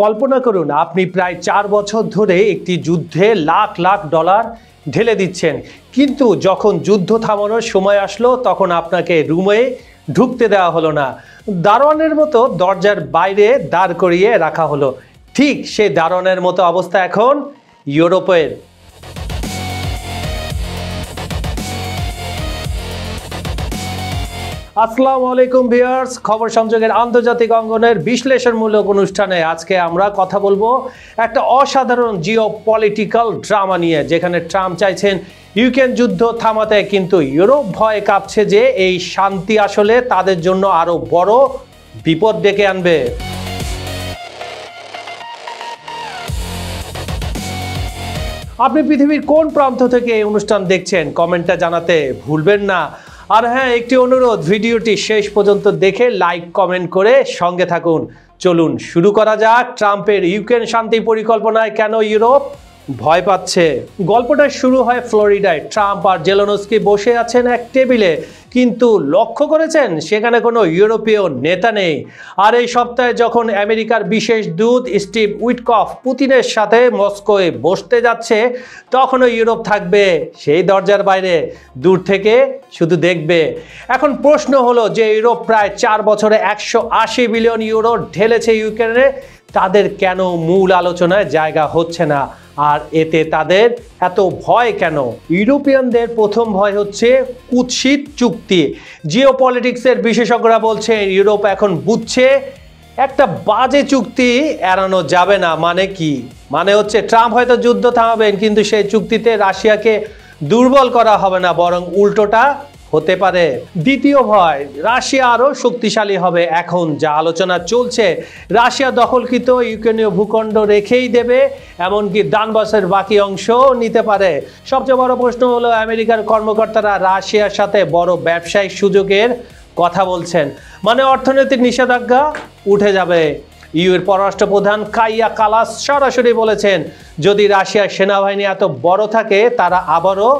কল্পনা করুন আপনি প্রায় 4 বছর ধরে একটি যুদ্ধে লাখ লাখ ডলার ঢেলে দিচ্ছেন, কিন্তু যখন যুদ্ধ থামানোর সময় আসলো তখন আপনাকে রুমে ঢুকতে দেওয়া হলো না, দারোয়ানের মতো দরজার বাইরে দাঁড় করিয়ে রাখা হলো। ঠিক সেই দারোয়ানের মতো অবস্থা এখন ইউরোপের। আসসালামু আলাইকুম ভিউয়ার্স, খবর সংযোগের আন্তর্জাতিক অঙ্গনের বিশ্লেষণমূলক অনুষ্ঠানে আজকে আমরা কথা বলবো একটা অসাধারণ জিওপলিটিক্যাল ড্রামা নিয়ে, যেখানে ট্রাম্প চাইছেন ইউক্রেন যুদ্ধ থামাতে, কিন্তু ইউরোপ ভয়ে কাঁপছে যে এই শান্তি আসলে তাদের জন্য আরো বড় বিপদ ডেকে আনবে। আপনি পৃথিবীর কোন প্রান্ত থেকে এই অনুষ্ঠান দেখছেন কমেন্টে জানাতে ভুলবেন না। আর হ্যাঁ, একটি অনুরোধ, ভিডিওটি শেষ পর্যন্ত দেখে লাইক কমেন্ট করে সঙ্গে থাকুন। চলুন শুরু করা যাক। ট্রাম্পের ইউক্রেন শান্তি পরিকল্পনায় কেন ইউরোপ ভয় পাচ্ছে। গল্পটা শুরু হয় ফ্লোরিডায়। ট্রাম্প আর জেলেনস্কি বসে আছেন এক টেবিলে, কিন্তু লক্ষ্য করেছেন সেখানে কোনো ইউরোপীয় নেতা নেই। আর এই সপ্তাহে যখন আমেরিকার বিশেষ দূত স্টিভ উইটকফ পুতিনের সাথে মস্কোয় বসতে যাচ্ছে, তখনও ইউরোপ থাকবে সেই দরজার বাইরে, দূর থেকে শুধু দেখবে। এখন প্রশ্ন হলো যে ইউরোপ প্রায় 4 বছরে 180 বিলিয়ন ইউরো ঢেলেছে ইউক্রেনে, তাদের কেন মূল আলোচনায় জায়গা হচ্ছে না, আর এতে তাদের এত ভয় কেন? ইউরোপিয়ানদের প্রথম ভয় হচ্ছে কুৎসিত চুক্তি। জিওপলিটিক্সের বিশেষজ্ঞরা বলছেন ইউরোপ এখন বুঝছে একটা বাজে চুক্তি এড়ানো যাবে না। মানে কি? মানে হচ্ছে ট্রাম্প হয়তো যুদ্ধ থামাবেন, কিন্তু সেই চুক্তিতে রাশিয়াকে দুর্বল করা হবে না, বরং উল্টোটা হতে পারে। দ্বিতীয় ভয়, রাশিয়া আরো শক্তিশালী হবে। এখন যা আলোচনা চলছে, রাশিয়া দখলকৃত ইউক্রেনীয় ভূখণ্ড রেখেই দেবে, এমনকি ডানবাসের বাকি অংশ নিতে পারে। সবচেয়ে বড় প্রশ্ন হলো আমেরিকার কর্মকর্তারা রাশিয়ার সাথে বড় ব্যবসায়িক সুযোগের কথা বলছেন, মানে অর্থনৈতিক নিষেধাজ্ঞা উঠে যাবে। ইউএর পররাষ্ট্রপ্রধান কাইয়া কালাস সরাসরি বলেছেন যদি রাশিয়ার সেনাবাহিনী এত বড় থাকে তারা আবারও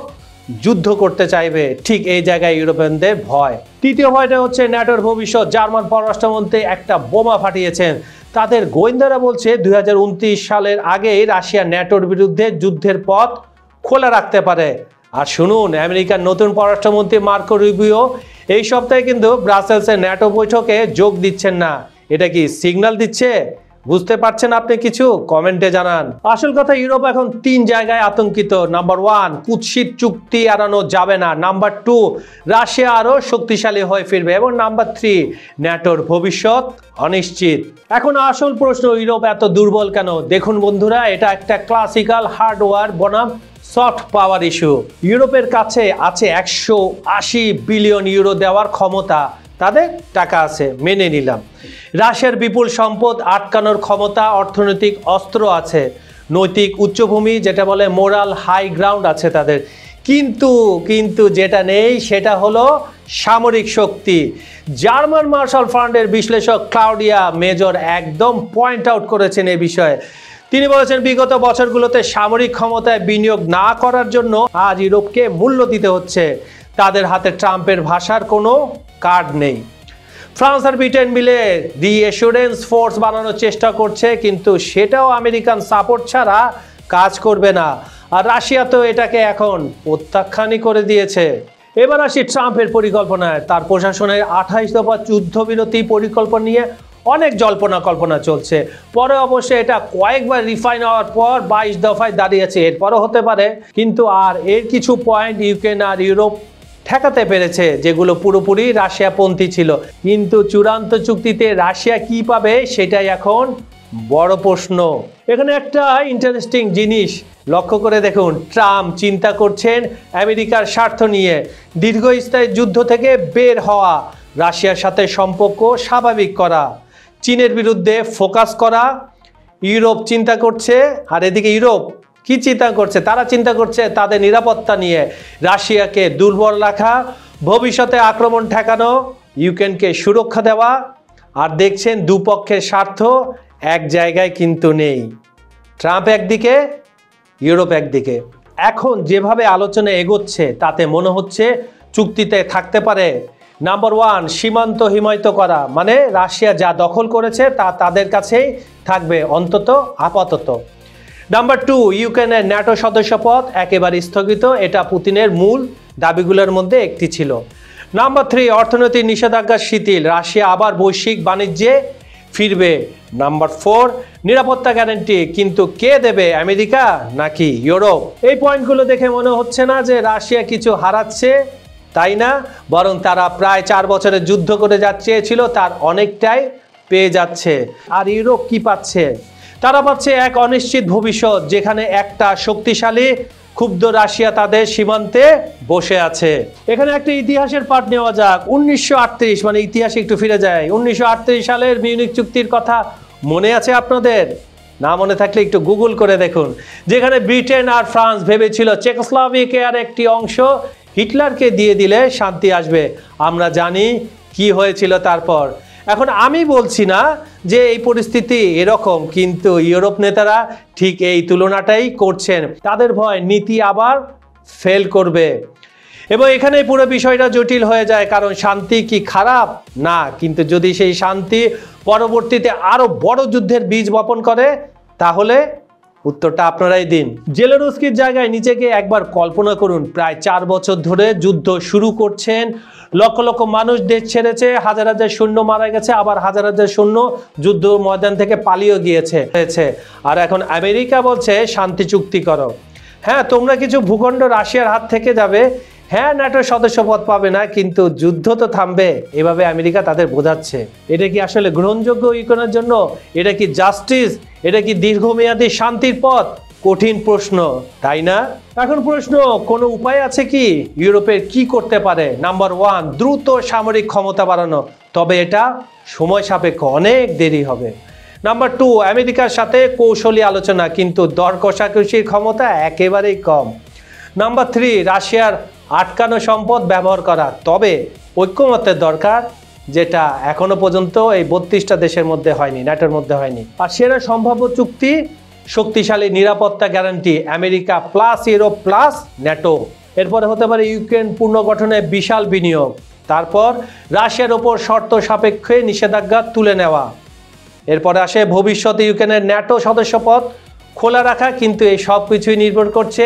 যুদ্ধ করতে চাইবে। ঠিক এই জায়গায় ইউরোপিয়ানদের ভয়। তৃতীয় ভয়টা হচ্ছে ন্যাটোর ভবিষ্যৎ। জার্মান পররাষ্ট্রমন্ত্রী একটা বোমা ফাটিয়েছেন। তাদের গোয়েন্দারা বলছে 2029 সালের আগেই রাশিয়া ন্যাটোর বিরুদ্ধে যুদ্ধের পথ খোলা রাখতে পারে। আর শুনুন, আমেরিকার নতুন পররাষ্ট্রমন্ত্রী মার্কো রুবিও এই সপ্তাহে কিন্তু ব্রাসেলসের ন্যাটো বৈঠকে যোগ দিচ্ছেন না। এটা কি সিগন্যাল দিচ্ছে? বুঝতে পারছেন আপনি কিছু? কমেন্টে জানান। আসল কথা, ইউরোপ এখন 3 জায়গায় আতঙ্কিত। নাম্বার 1, কুৎসিত চুক্তি এড়ানো যাবে না। নাম্বার 2, রাশিয়া আরো শক্তিশালী হয়ে ফিরবে। এবং নাম্বার 3, ন্যাটোর ভবিষ্যৎ অনিশ্চিত। এখন আসল প্রশ্ন, ইউরোপ এত দুর্বল কেন? দেখুন বন্ধুরা, এটা একটা ক্লাসিক্যাল হার্ডওয়্যার বনাম সফট পাওয়ার ইস্যু। ইউরোপের কাছে আছে 180 বিলিয়ন ইউরো দেওয়ার ক্ষমতা, তাদের টাকা আছে, মেনে নিলাম। রাশিয়ার বিপুল সম্পদ আটকানোর ক্ষমতা, অর্থনৈতিক অস্ত্র আছে, নৈতিক উচ্চভূমি যেটা বলে মোরাল হাই গ্রাউন্ড আছে তাদের। কিন্তু যেটা নেই সেটা হলো সামরিক শক্তি। জার্মান মার্শাল ফান্ডের বিশ্লেষক ক্লাউডিয়া মেজর একদম পয়েন্ট আউট করেছেন এই বিষয়ে। তিনি বলেছেন বিগত বছরগুলোতে সামরিক ক্ষমতায় বিনিয়োগ না করার জন্য আজ ইউরোপকে মূল্য দিতে হচ্ছে। তাদের হাতে ট্রাম্পের ভাষার কোনো কার্ড নেই। ফ্রান্স আর ব্রিটেন মিলে রিঅ্যাসুরেন্স ফোর্স বানানোর চেষ্টা করছে, কিন্তু সেটাও আমেরিকান সাপোর্ট ছাড়া কাজ করবে না। আর রাশিয়া তো এটাকে এখন প্রত্যাখ্যানই করে দিয়েছে। এবার আসি ট্রাম্পের পরিকল্পনায়। তার প্রশাসনের 28 দফা যুদ্ধবিরতি পরিকল্পনা নিয়ে অনেক জল্পনা কল্পনা চলছে। পরে অবশ্যই এটা কয়েকবার রিফাইন হওয়ার পর 22 দফায় দাঁড়িয়েছে। এরপরও হতে পারে, কিন্তু আর এর কিছু পয়েন্ট ইউক্রেন আর ইউরোপ ঠেকাতে পেরেছে, যেগুলো পুরোপুরি রাশিয়াপন্থী ছিল। কিন্তু চূড়ান্ত চুক্তিতে রাশিয়া কি পাবে সেটাই এখন বড় প্রশ্ন। এখানে একটা ইন্টারেস্টিং জিনিস লক্ষ্য করে দেখুন। ট্রাম্প চিন্তা করছেন আমেরিকার স্বার্থ নিয়ে, দীর্ঘস্থায়ী যুদ্ধ থেকে বের হওয়া, রাশিয়ার সাথে সম্পর্ক স্বাভাবিক করা, চীনের বিরুদ্ধে ফোকাস করা। ইউরোপ চিন্তা করছে, আর এদিকে ইউরোপ কি চিন্তা করছে? তারা চিন্তা করছে তাদের নিরাপত্তা নিয়ে, রাশিয়াকে দুর্বল রাখা, ভবিষ্যতে আক্রমণ ঠেকানো, ইউক্রেনকে সুরক্ষা দেওয়া। আর দেখছেন দুপক্ষের স্বার্থ এক জায়গায় কিন্তু নেই। ট্রাম্প একদিকে, ইউরোপ একদিকে। এখন যেভাবে আলোচনা এগোচ্ছে তাতে মনে হচ্ছে চুক্তিতে থাকতে পারে নাম্বার 1, সীমান্ত হিমায়িত করা, মানে রাশিয়া যা দখল করেছে তা তাদের কাছেই থাকবে, অন্তত আপাতত। নাম্বার 2, ইউক্রেনের ন্যাটো সদস্যপদ একেবারে স্থগিত, এটা পুতিনের মূল দাবিগুলোর মধ্যে একটি ছিল। নাম্বার 3, অর্থনৈতিক নিষেধাজ্ঞা শিথিল, রাশিয়া আবার বৈশ্বিক বাণিজ্যে ফিরবে। নাম্বার 4, নিরাপত্তা গ্যারান্টি, কিন্তু কে দেবে, আমেরিকা নাকি ইউরোপ? এই পয়েন্টগুলো দেখে মনে হচ্ছে না যে রাশিয়া কিছু হারাচ্ছে, তাই না? বরং তারা প্রায় 4 বছরের যুদ্ধ করে যা চেয়েছিল তার অনেকটাই পেয়ে যাচ্ছে। আর ইউরোপ কি পাচ্ছে? তারা পাচ্ছে এক অনিশ্চিত ভবিষ্যৎ, যেখানে একটা শক্তিশালী ক্ষুব্ধ রাশিয়া তাদের সীমান্তে বসে আছে। এখানে একটা ইতিহাসের পাঠ নেওয়া যাক। 1938, মানে ইতিহাসে একটু ফিরে যায়। 1938 সালের মিউনিখ চুক্তির কথা মনে আছে আপনাদের? না মনে থাকলে একটু গুগল করে দেখুন। যেখানে ব্রিটেন আর ফ্রান্স ভেবেছিল চেকোস্লোভাকিয়ার একটি অংশ হিটলারকে দিয়ে দিলে শান্তি আসবে। আমরা জানি কি হয়েছিল তারপর। এখন আমি বলছি না যে এই পরিস্থিতি এরকম, কিন্তু ইউরোপ নেতারা ঠিক এই তুলনাটাই করছেন। তাদের ভয় নীতি আবার ফেল করবে, এবং এখানে পুরো বিষয়টা জটিল হয়ে যায়। কারণ শান্তি কি খারাপ? না, কিন্তু যদি সেই শান্তি পরবর্তীতে আরো বড় যুদ্ধের বীজ বপন করে, তাহলে উত্তরটা আপনারাই দিন। জেলেনস্কির জায়গায় নিজেকে একবার কল্পনা করুন। প্রায় 4 বছর ধরে যুদ্ধ শুরু করছেন, লক্ষ লক্ষ মানুষ দেশ ছেড়েছে, হাজার হাজার সৈন্য মারা গেছে, আবার হাজার হাজার সৈন্য যুদ্ধ ময়দান থেকে পালিয়ে গিয়েছে। আর এখন আমেরিকা বলছে শান্তি চুক্তি করো। হ্যাঁ, তোমরা কিছু ভূখণ্ড রাশিয়ার হাত থেকে যাবে, হ্যাঁ ন্যাটোর সদস্যপদ পাবে না, কিন্তু যুদ্ধ তো থামবে। এভাবে আমেরিকা তাদের বোঝাচ্ছে। এটা কি আসলে গ্রহণযোগ্য ইউক্রেনের জন্য? এটা কি জাস্টিস? এটা কি দীর্ঘমেয়াদী শান্তির পথ? কঠিন প্রশ্ন, তাই না? এখন প্রশ্ন, কোনো উপায় আছে কি? ইউরোপের কি করতে পারে? নাম্বার 1, দ্রুত সামরিক ক্ষমতা বাড়ানো, তবে এটা সময় সাপেক্ষ, অনেক দেরি হবে। নাম্বার 2, আমেরিকার সাথে কৌশলী আলোচনা, কিন্তু দর কষাকষির ক্ষমতা একেবারেই কম। নাম্বার 3, রাশিয়ার আটকানো সম্পদ ব্যবহার করা, তবে ঐক্যমত্যের দরকার, যেটা এখনো পর্যন্ত এই 32টা দেশের মধ্যে হয়নি, ন্যাটোর মধ্যে হয়নি। আর সেরা সম্ভাব্য চুক্তি, শক্তিশালী নিরাপত্তা guarantee, America plus Europe plus NATO. এরপরে হতে পারে ইউক্রেন পুনর্গঠনে বিশাল বিনিয়োগ। তারপর রাশিয়ার ওপর শর্ত সাপেক্ষে নিষেধাজ্ঞা তুলে নেওয়া। এরপরে আসে ভবিষ্যতে ইউক্রেনের ন্যাটো সদস্যপদ খোলা রাখা, কিন্তু এই সব কিছুই নির্ভর করছে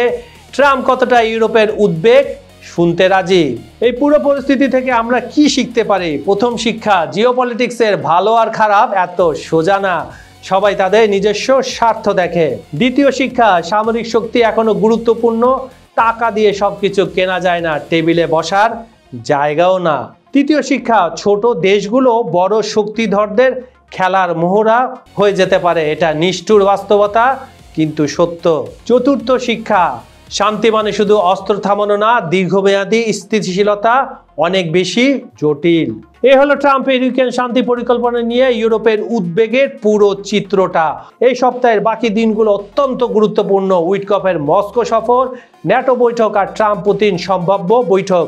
ট্রাম্প কতটা ইউরোপের উদ্বেগ শুনতে রাজি। এই পুরো পরিস্থিতি থেকে আমরা কি শিখতে পারি? প্রথম শিক্ষা, জিওপলিটিক্সের ভালো আর খারাপ এত সোজা না, সবাই তাদের নিজস্ব স্বার্থ দেখে। দ্বিতীয় শিক্ষা, সামরিক শক্তি এখনো গুরুত্বপূর্ণ, টাকা দিয়ে সবকিছু কেনা যায় না, টেবিলে বসার জায়গাও না। তৃতীয় শিক্ষা, ছোট দেশগুলো বড় শক্তিধরদের খেলার মোহরা হয়ে যেতে পারে, এটা নিষ্ঠুর বাস্তবতা কিন্তু সত্য। চতুর্থ শিক্ষা, শান্তি মানে শুধু অস্ত্র থামানো না, দীর্ঘমেয়াদী স্থিতিশীলতা অনেক বেশি জটিল। এ হলো ট্রাম্পের ইউক্রেন শান্তি পরিকল্পনা নিয়ে ইউরোপের উদ্বেগের পুরো চিত্রটা। এই সপ্তাহের বাকি দিনগুলো অত্যন্ত গুরুত্বপূর্ণ। উইটকফের মস্কো সফর, ন্যাটো বৈঠক আর ট্রাম্প পুতিন সম্ভাব্য বৈঠক।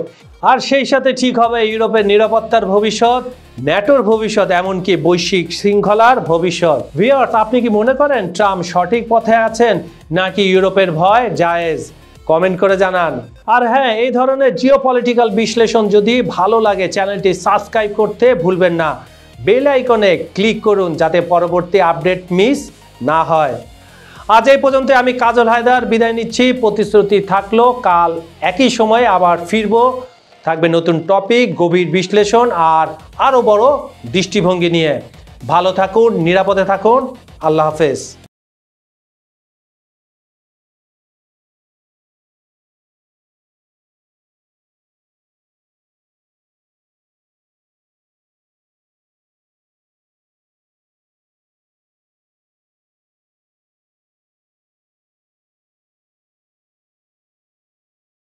আর সেই সাথে ঠিক হবে ইউরোপের নিরাপত্তার ভবিষ্যৎ, ন্যাটোর ভবিষ্যৎ, এমনকি বৈশ্বিক শৃঙ্খলার ভবিষ্যৎ। ভিউয়ার্স, আপনি কি মনে করেন ট্রাম্প সঠিক পথে আছেন, নাকি ইউরোপের ভয় জায়েজ? কমেন্ট করে জানান। আর হ্যাঁ, এই ধরনের জিওপলিটিক্যাল বিশ্লেষণ যদি ভালো লাগে, চ্যানেলটি সাবস্ক্রাইব করতে ভুলবেন না। বেল আইকনে ক্লিক করুন যাতে পরবর্তী আপডেট মিস না হয়। আজ এই পর্যন্ত, আমি কাজল হায়দার বিদায় নিচ্ছি। প্রতিশ্রুতি থাকলো কাল একই সময়ে আবার ফিরবো। থাকবে নতুন টপিক, গভীর বিশ্লেষণ আর আরও বড় দৃষ্টিভঙ্গি নিয়ে। ভালো থাকুন, নিরাপদে থাকুন। আল্লাহ হাফেজ।